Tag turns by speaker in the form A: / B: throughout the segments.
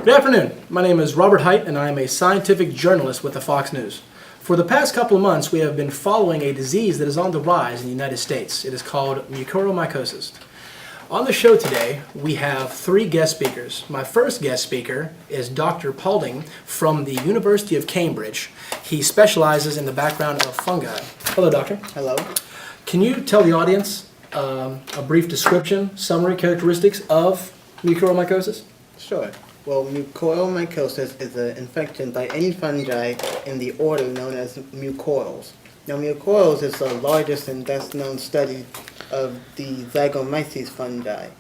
A: Good afternoon. My name is Robert Height, and I am a scientific journalist with the Fox News. For the past couple of months, we have been following a disease that is on the rise in the United States. It is called mucormycosis. On the show today, we have three guest speakers. My first guest speaker is Dr. Paulding from the University of Cambridge. He specializes in the background of fungi. Hello, doctor.
B: Hello.
A: Can you tell the audience a brief description, summary, characteristics of mucormycosis?
B: Sure. Well, mucormycosis is an infection by any fungi in the order known as mucorales. Now, mucorales is the largest and best known study of the Zygomyces fungi.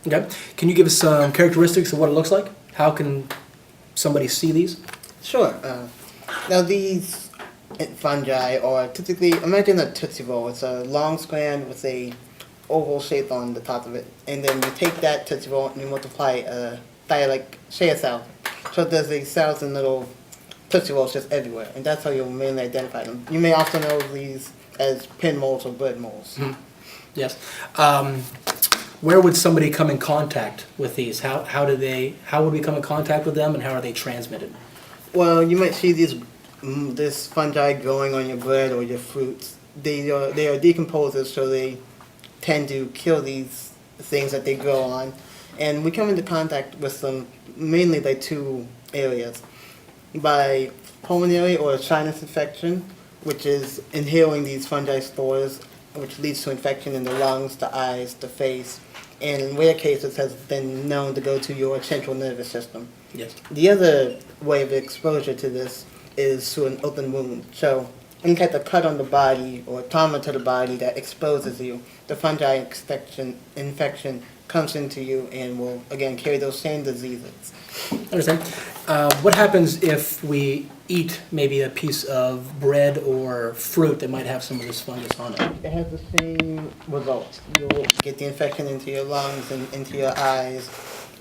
A: Okay. Can you give us some characteristics of what it looks like? How can somebody see these?
B: Sure. Now, these fungi are typically, imagine a Tootsie Roll. It's a long strand with a oval shape on the top of it. And then you take that Tootsie Roll and you multiply like share cells. So there's a thousand little Tootsie Rolls just everywhere, and that's how you'll mainly identify them. You may also know these as pin moles or bread moles.
A: Mm-hmm. Yes. Where would somebody come in contact with these? How would we come in contact with them, and how are they transmitted?
B: Well, you might see this fungi growing on your bread or your fruits. They are decomposers, so they tend to kill these things that they grow on. And we come into contact with them mainly by two areas. By pulmonary or sinus infection, which is inhaling these fungi spores, which leads to infection in the lungs, the eyes, the face, and in rare cases has been known to go to your central nervous system.
A: Yes.
B: The other way of exposure to this is through an open wound. So any type of cut on the body or trauma to the body that exposes you, the fungi infection comes into you and will, again, carry those same diseases.
A: I understand. What happens if we eat maybe a piece of bread or fruit that might have some of this fungus on it?
B: It has the same results. You'll get the infection into your lungs and into your eyes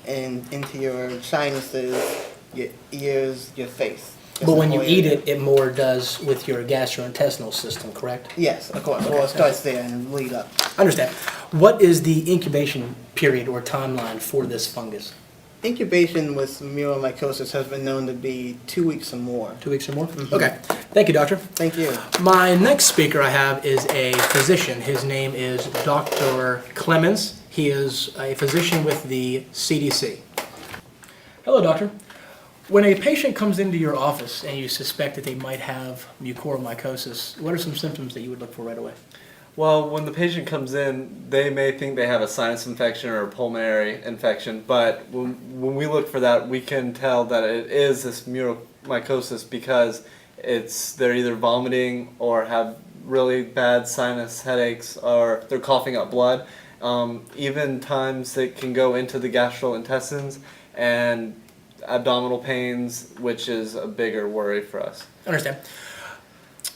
B: and into your sinuses, your ears, your face.
A: But when you eat it, it more does with your gastrointestinal system, correct?
B: Yes, of course. Well, it starts there and lead up.
A: Understand. What is the incubation period or timeline for this fungus?
B: Incubation with mucormycosis has been known to be 2 weeks or more.
A: 2 weeks or more?
B: Mm-hmm.
A: Okay. Thank you, doctor.
B: Thank you.
A: My next speaker I have is a physician. His name is Dr. Clemens. He is a physician with the CDC. Hello, doctor. When a patient comes into your office and you suspect that they might have mucormycosis, what are some symptoms that you would look for right away?
C: Well, when the patient comes in, they may think they have a sinus infection or a pulmonary infection, but when we look for that, we can tell that it is this mucormycosis because they're either vomiting or have really bad sinus headaches or they're coughing up blood. Even times it can go into the gastrointestines and abdominal pains, which is a bigger worry for us.
A: Understand.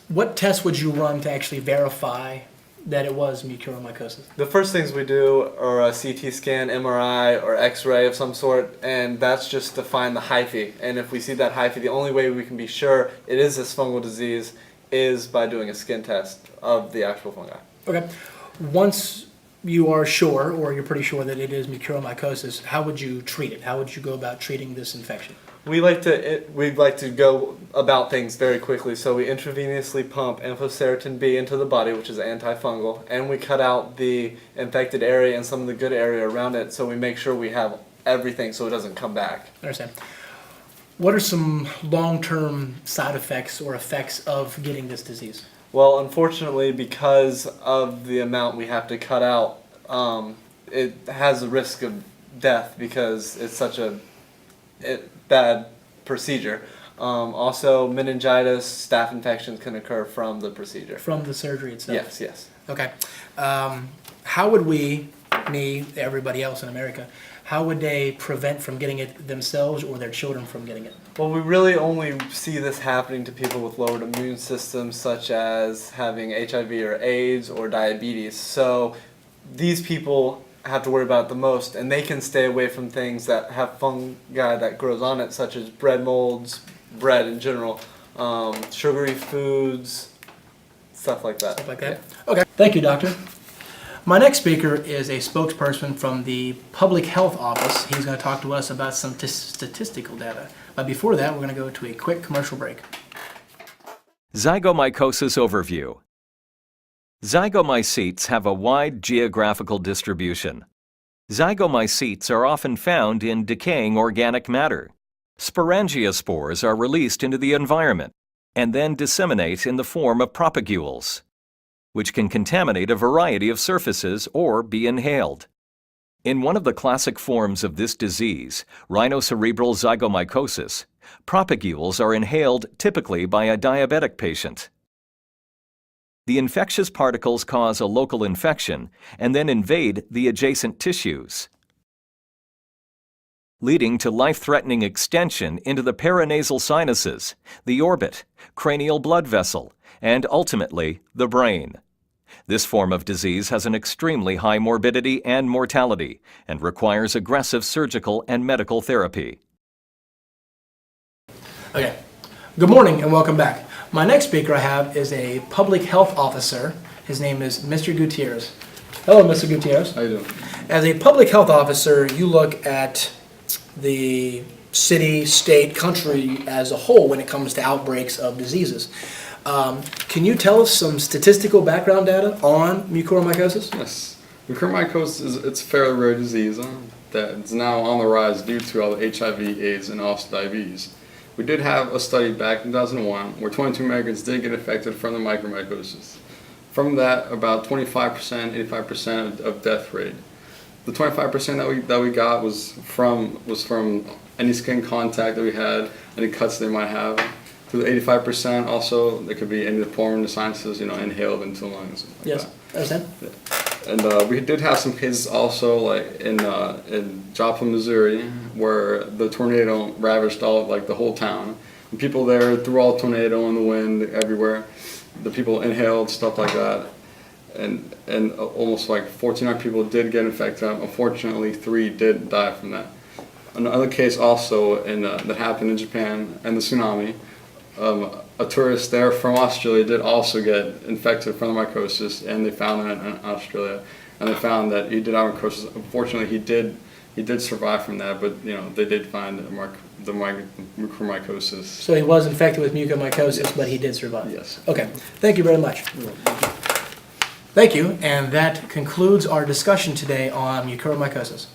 A: What tests would you run to actually verify that it was mucormycosis?
C: The first things we do are a CT scan, MRI, or X-ray of some sort, and that's just to find the hyphae. And if we see that hyphae, the only way we can be sure it is this fungal disease is by doing a skin test of the actual fungi.
A: Okay. Once you are sure, or you're pretty sure that it is mucormycosis, how would you treat it? How would you go about treating this infection?
C: We'd like to go about things very quickly, so we intravenously pump amphotericin B into the body, which is antifungal, and we cut out the infected area and some of the good area around it, so we make sure we have everything so it doesn't come back.
A: I understand. What are some long-term side effects or effects of getting this disease?
C: Well, unfortunately, because of the amount we have to cut out, it has a risk of death because it's such a bad procedure. Also, meningitis, staph infections can occur from the procedure.
A: From the surgery itself?
C: Yes, yes.
A: Okay. How would we, me, everybody else in America, how would they prevent from getting it themselves or their children from getting it?
C: Well, we really only see this happening to people with lowered immune systems, such as having HIV or AIDS or diabetes. So these people have to worry about it the most, and they can stay away from things that have fungi that grows on it, such as bread molds, bread in general, sugary foods, stuff like that.
A: Stuff like that? Yeah. Okay. Thank you, doctor. My next speaker is a spokesperson from the Public Health Office. He's going to talk to us about some statistical data. But before that, we're going to go to a quick commercial break.
D: Zygomycosis overview. Zygomycetes have a wide geographical distribution. Zygomycetes are often found in decaying organic matter. Sporangiospores are released into the environment and then disseminate in the form of propagules, which can contaminate a variety of surfaces or be inhaled. In one of the classic forms of this disease, rhinocerebral zygomycosis, propagules are inhaled typically by a diabetic patient. The infectious particles cause a local infection and then invade the adjacent tissues, leading to life-threatening extension into the paranasal sinuses, the orbit, cranial blood vessel, and ultimately the brain. This form of disease has an extremely high morbidity and mortality and requires aggressive surgical and medical therapy.
A: Okay. Good morning and welcome back. My next speaker I have is a public health officer. His name is Mr. Gutierrez. Hello, Mr. Gutierrez.
E: How you doing?
A: As a public health officer, you look at the city, state, country as a whole when it comes to outbreaks of diseases. Can you tell us some statistical background data on mucormycosis?
E: Yes. Mucormycosis it's a fairly rare disease that's now on the rise due to all the HIV, AIDS, and also diabetes. We did have a study back in 2001 where 22 Americans did get infected from the mucormycosis. From that, about 25%, 85% of death rate. The 25% that we got was from any skin contact that we had, any cuts they might have. To the 85% also, there could be any pulmonary sinuses, inhaled into the lungs. Like
A: Yes,
E: that.
A: understand.
E: And we did have some cases also, like in Joplin, Missouri, where the tornado ravaged the whole town. And people there threw all the tornado and the wind everywhere. The people inhaled stuff like that. And almost like 1,400 people did get infected. Unfortunately, 3 did die from that. Another case also that happened in Japan and the tsunami. A tourist there from Australia did also get infected from the mycosis, and they found it in Australia. And they found that he did have mycosis. Unfortunately, he did survive from that, but they did find the mucormycosis.
A: So he was infected with mucormycosis,
E: Yes.
A: but he did survive.
E: Yes.
A: Okay, thank you very much. Thank you, and that concludes our discussion today on mucormycosis.